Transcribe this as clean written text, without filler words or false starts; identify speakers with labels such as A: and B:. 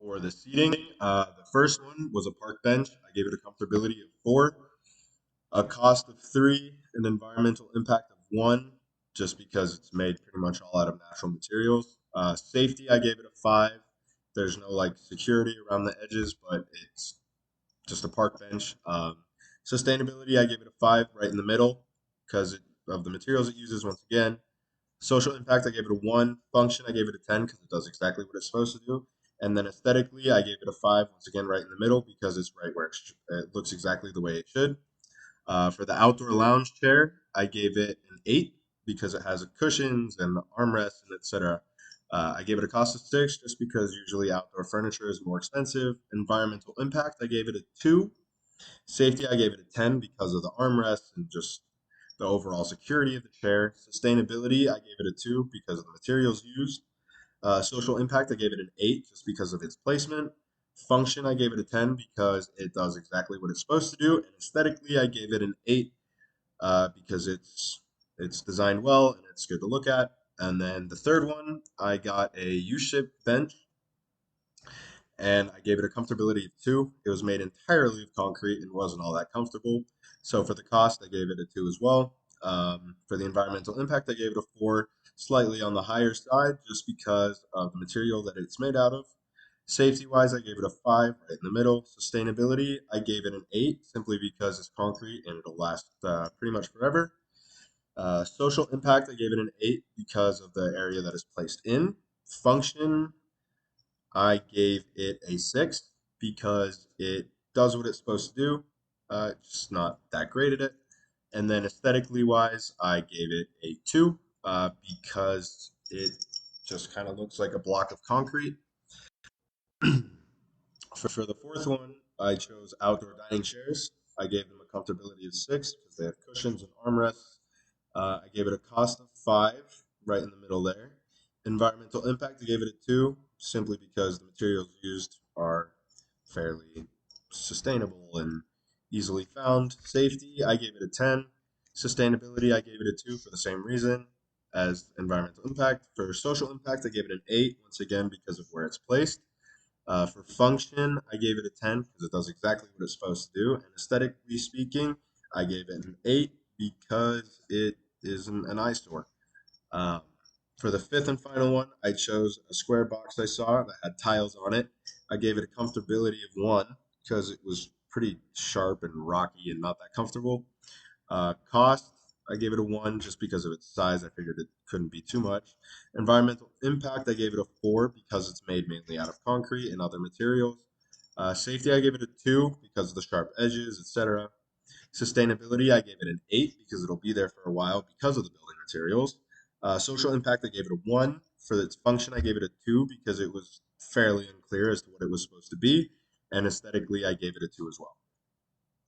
A: For the seating, the first one was a park bench. I gave it a comfortability of 4, a cost of 3, an environmental impact of 1, just because it's made pretty much all out of natural materials. Safety, I gave it a 5. There's no like security around the edges, but it's just a park bench. Sustainability, I gave it a 5, right in the middle, because of the materials it uses. Once again, social impact, I gave it a 1. Function, I gave it a 10 because it does exactly what it's supposed to do. And then aesthetically, I gave it a 5, once again, right in the middle because it's right where it looks exactly the way it should. For the outdoor lounge chair, I gave it an 8 because it has cushions and armrests and etc. I gave it a cost of 6 just because usually outdoor furniture is more expensive. Environmental impact, I gave it a 2. Safety, I gave it a 10 because of the armrests and just the overall security of the chair. Sustainability, I gave it a 2 because of the materials used. Social impact, I gave it an 8 just because of its placement. Function, I gave it a 10 because it does exactly what it's supposed to do. And aesthetically, I gave it an 8 because it's designed well and it's good to look at. And then the third one, I got a U-shaped bench and I gave it a comfortability of 2. It was made entirely of concrete and wasn't all that comfortable. So for the cost, I gave it a 2 as well. For the environmental impact, I gave it a 4, slightly on the higher side just because of the material that it's made out of. Safety wise, I gave it a 5, right in the middle. Sustainability, I gave it an 8, simply because it's concrete and it'll last pretty much forever. Social impact, I gave it an 8 because of the area that is placed in. Function, I gave it a 6 because it does what it's supposed to do. It's just not that great at it. And then aesthetically wise, I gave it a 2 because it just kind of looks like a block of concrete. For the fourth one, I chose outdoor dining chairs. I gave them a comfortability of 6 because they have cushions and armrests. I gave it a cost of 5, right in the middle there. Environmental impact, I gave it a 2, simply because the materials used are fairly sustainable and easily found. Safety, I gave it a 10. Sustainability, I gave it a 2 for the same reason as environmental impact. For social impact, I gave it an 8, once again, because of where it's placed. For function, I gave it a 10 because it does exactly what it's supposed to do. And aesthetically speaking, I gave it an 8 because it is an eyesore. Um, for the fifth and final one, I chose a square box I saw that had tiles on it. I gave it a comfortability of 1 because it was pretty sharp and rocky and not that comfortable. Cost, I gave it a 1 just because of its size. I figured it couldn't be too much. Environmental impact, I gave it a 4 because it's made mainly out of concrete and other materials. Safety, I gave it a 2 because of the sharp edges, etc. Sustainability, I gave it an 8 because it'll be there for a while because of the building materials. Social impact, I gave it a 1. For its function, I gave it a 2 because it was fairly unclear as to what it was supposed to be. And aesthetically, I gave it a 2 as well.